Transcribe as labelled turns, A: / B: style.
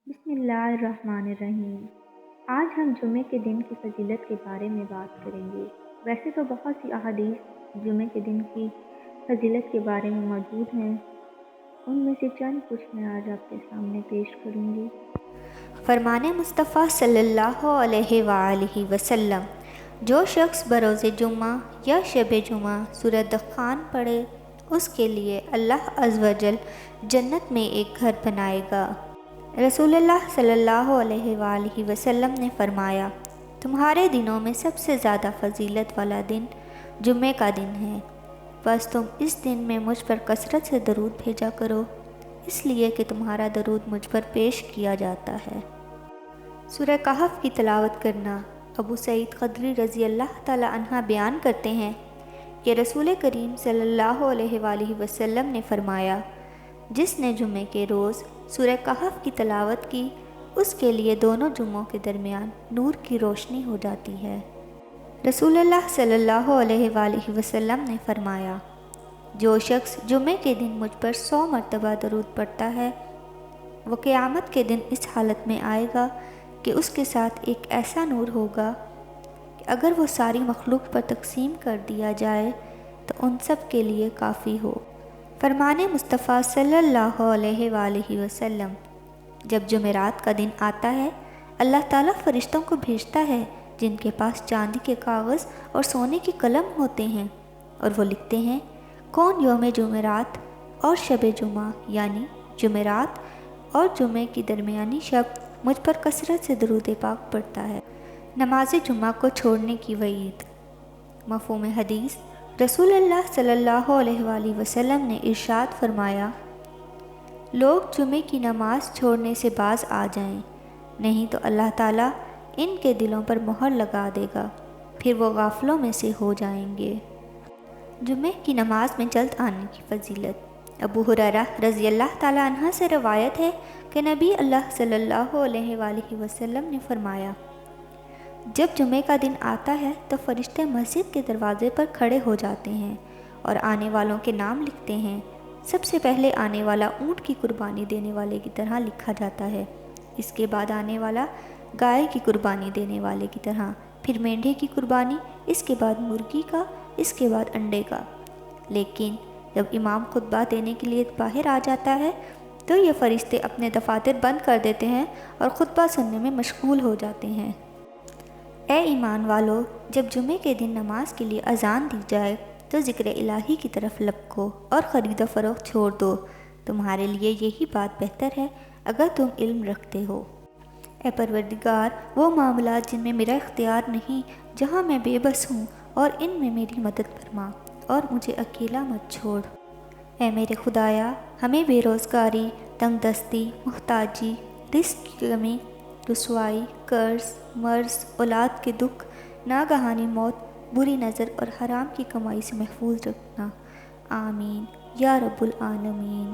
A: بسم اللہ الرحمن الرحیم۔ آج ہم جمعے کے دن کی فضیلت کے بارے میں بات کریں گے۔ ویسے تو بہت سی احادیث جمعے کے دن کی فضیلت کے بارے میں موجود ہیں، ان میں سے چند کچھ میں آج آپ کے سامنے پیش کروں گی۔
B: فرمان مصطفیٰ صلی اللہ علیہ وآلہ وسلم، جو شخص بروز جمعہ یا شب جمعہ سورہ دخان پڑھے اس کے لیے اللہ عز و جل جنت میں ایک گھر بنائے گا۔ رسول اللہ صلی اللہ علیہ وآلہ وسلم نے فرمایا، تمہارے دنوں میں سب سے زیادہ فضیلت والا دن جمعے کا دن ہے، بس تم اس دن میں مجھ پر کثرت سے درود بھیجا کرو، اس لیے کہ تمہارا درود مجھ پر پیش کیا جاتا ہے۔ سورہ کہف کی تلاوت کرنا۔ ابو سعید خدری رضی اللہ تعالی عنہ بیان کرتے ہیں کہ رسول کریم صلی اللہ علیہ وآلہ وسلم نے فرمایا، جس نے جمعے کے روز سورہ کہف کی تلاوت کی اس کے لیے دونوں جمعوں کے درمیان نور کی روشنی ہو جاتی ہے۔ رسول اللہ صلی اللہ علیہ وآلہ وسلم نے فرمایا، جو شخص جمعے کے دن مجھ پر 100 مرتبہ درود پڑھتا ہے، وہ قیامت کے دن اس حالت میں آئے گا کہ اس کے ساتھ ایک ایسا نور ہوگا کہ اگر وہ ساری مخلوق پر تقسیم کر دیا جائے تو ان سب کے لیے کافی ہو۔ فرمان مصطفیٰ صلی اللہ علیہ وآلہ وسلم، جب جمعرات کا دن آتا ہے اللہ تعالیٰ فرشتوں کو بھیجتا ہے جن کے پاس چاندی کے کاغذ اور سونے کی قلم ہوتے ہیں، اور وہ لکھتے ہیں کون یوم جمعرات اور شب جمعہ یعنی جمعرات اور جمعے کی درمیانی شب مجھ پر کثرت سے درود پاک پڑھتا ہے۔ نماز جمعہ کو چھوڑنے کی وعید۔ مفہوم حدیث، رسول اللہ صلی اللہ علیہ وآلہ وسلم نے ارشاد فرمایا، لوگ جمعے کی نماز چھوڑنے سے باز آ جائیں، نہیں تو اللہ تعالیٰ ان کے دلوں پر مہر لگا دے گا، پھر وہ غافلوں میں سے ہو جائیں گے۔ جمعے کی نماز میں جلد آنے کی فضیلت۔ ابو ہریرہ رضی اللہ تعالیٰ عنہ سے روایت ہے کہ نبی اللہ صلی اللہ علیہ وآلہ وسلم نے فرمایا، جب جمعے کا دن آتا ہے تو فرشتے مسجد کے دروازے پر کھڑے ہو جاتے ہیں اور آنے والوں کے نام لکھتے ہیں۔ سب سے پہلے آنے والا اونٹ کی قربانی دینے والے کی طرح لکھا جاتا ہے، اس کے بعد آنے والا گائے کی قربانی دینے والے کی طرح، پھر مینڈھے کی قربانی، اس کے بعد مرغی کا، اس کے بعد انڈے کا۔ لیکن جب امام خطبہ دینے کے لیے باہر آ جاتا ہے تو یہ فرشتے اپنے دفاتر بند کر دیتے ہیں اور خطبہ سننے میں مشغول ہو جاتے ہیں۔ اے ایمان والو، جب جمعے کے دن نماز کے لیے اذان دی جائے تو ذکر الہی کی طرف لپکو اور خرید و فروخت چھوڑ دو، تمہارے لیے یہی بات بہتر ہے اگر تم علم رکھتے ہو۔ اے پروردگار، وہ معاملات جن میں میرا اختیار نہیں، جہاں میں بے بس ہوں، اور ان میں میری مدد فرما اور مجھے اکیلا مت چھوڑ۔ اے میرے خدایا، ہمیں بے روزگاری، تنگ دستی، محتاجی، رزق کی کمی، رسوائی، قرض، مرض، اولاد کے دکھ، ناگہانی موت، بری نظر اور حرام کی کمائی سے محفوظ رکھنا، آمین یا رب العالمین۔